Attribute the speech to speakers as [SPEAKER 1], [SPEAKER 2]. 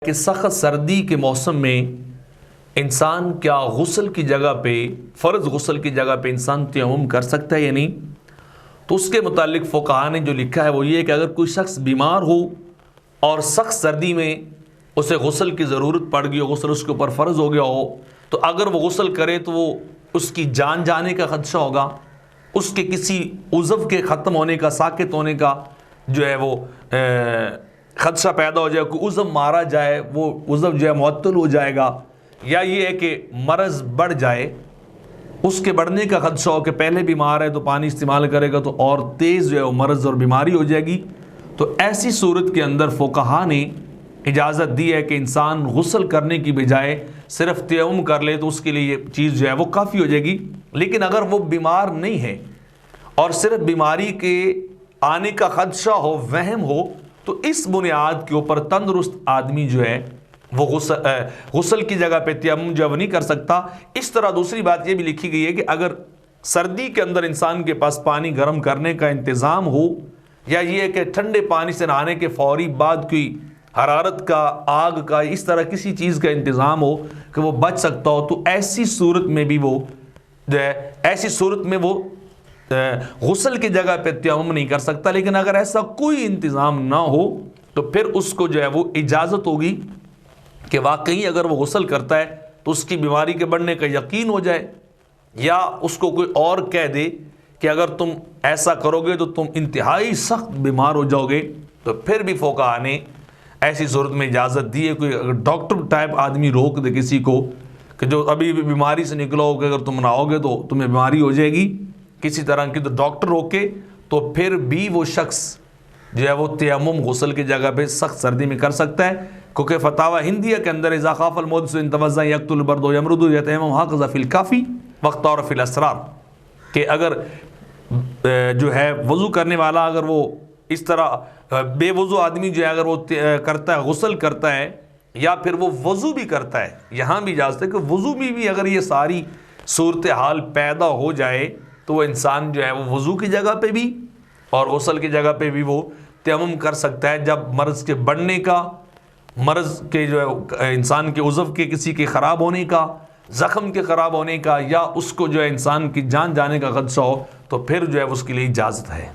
[SPEAKER 1] کہ سخت سردی کے موسم میں انسان کیا غسل کی جگہ پہ فرض غسل کی جگہ پہ انسان تیمم کر سکتا ہے یا نہیں؟ تو اس کے متعلق فقہا نے جو لکھا ہے وہ یہ ہے کہ اگر کوئی شخص بیمار ہو اور سخت سردی میں اسے غسل کی ضرورت پڑ گئی ہو، غسل اس کے اوپر فرض ہو گیا ہو، تو اگر وہ غسل کرے تو وہ اس کی جان جانے کا خدشہ ہوگا، اس کے کسی عضو کے ختم ہونے کا، ساقط ہونے کا جو ہے وہ خدشہ پیدا ہو جائے، کوئی عضو مارا جائے، وہ عضو جو ہے معطل ہو جائے گا، یا یہ ہے کہ مرض بڑھ جائے، اس کے بڑھنے کا خدشہ ہو کہ پہلے بیمار ہے تو پانی استعمال کرے گا تو اور تیز جو ہے وہ مرض اور بیماری ہو جائے گی، تو ایسی صورت کے اندر فقہا نے اجازت دی ہے کہ انسان غسل کرنے کی بجائے صرف تیمم کر لے تو اس کے لیے یہ چیز جو ہے وہ کافی ہو جائے گی۔ لیکن اگر وہ بیمار نہیں ہے اور صرف بیماری کے آنے کا خدشہ ہو، وہم ہو، تو اس بنیاد کے اوپر تندرست آدمی جو ہے وہ غسل کی جگہ پہ تیمم جو ہے وہ نہیں کر سکتا۔ اس طرح دوسری بات یہ بھی لکھی گئی ہے کہ اگر سردی کے اندر انسان کے پاس پانی گرم کرنے کا انتظام ہو، یا یہ ہے کہ ٹھنڈے پانی سے نہانے کے فوری بعد کوئی حرارت کا، آگ کا، اس طرح کسی چیز کا انتظام ہو کہ وہ بچ سکتا ہو، تو ایسی صورت میں بھی وہ غسل کی جگہ پہ تیمم نہیں کر سکتا۔ لیکن اگر ایسا کوئی انتظام نہ ہو تو پھر اس کو جو ہے وہ اجازت ہوگی کہ واقعی اگر وہ غسل کرتا ہے تو اس کی بیماری کے بڑھنے کا یقین ہو جائے، یا اس کو کوئی اور کہہ دے کہ اگر تم ایسا کرو گے تو تم انتہائی سخت بیمار ہو جاؤ گے، تو پھر بھی فقہا نے ایسی صورت میں اجازت دی ہے۔ کوئی اگر ڈاکٹر ٹائپ آدمی روک دے کسی کو کہ جو ابھی بھی بیماری سے نکلو ہو کہ اگر تم نہ ہوگے تو تمہیں بیماری ہو جائے گی کسی طرح کی، تو ڈاکٹر روکے تو پھر بھی وہ شخص جو ہے وہ تیمم غسل کی جگہ پہ سخت سردی میں کر سکتا ہے، کیونکہ فتاوی ہندیہ کے اندر اذا خاف المحدث ان توضأ یقتل البرد یمرض یتیمم هكذا فی الکافی واختار فی الاسرار، کہ اگر جو ہے وضو کرنے والا اگر وہ اس طرح بے وضو آدمی جو ہے اگر وہ کرتا ہے، غسل کرتا ہے، یا پھر وہ وضو بھی کرتا ہے، یہاں بھی اجازت ہے کہ وضو بھی اگر یہ ساری صورتحال پیدا ہو جائے تو وہ انسان جو ہے وہ وضو کی جگہ پہ بھی اور غسل کی جگہ پہ بھی وہ تیمم کر سکتا ہے، جب مرض کے بڑھنے کا، مرض کے جو ہے انسان کے عضو کے کسی کے خراب ہونے کا، زخم کے خراب ہونے کا، یا اس کو جو ہے انسان کی جان جانے کا خدشہ ہو، تو پھر جو ہے اس کے لیے اجازت ہے۔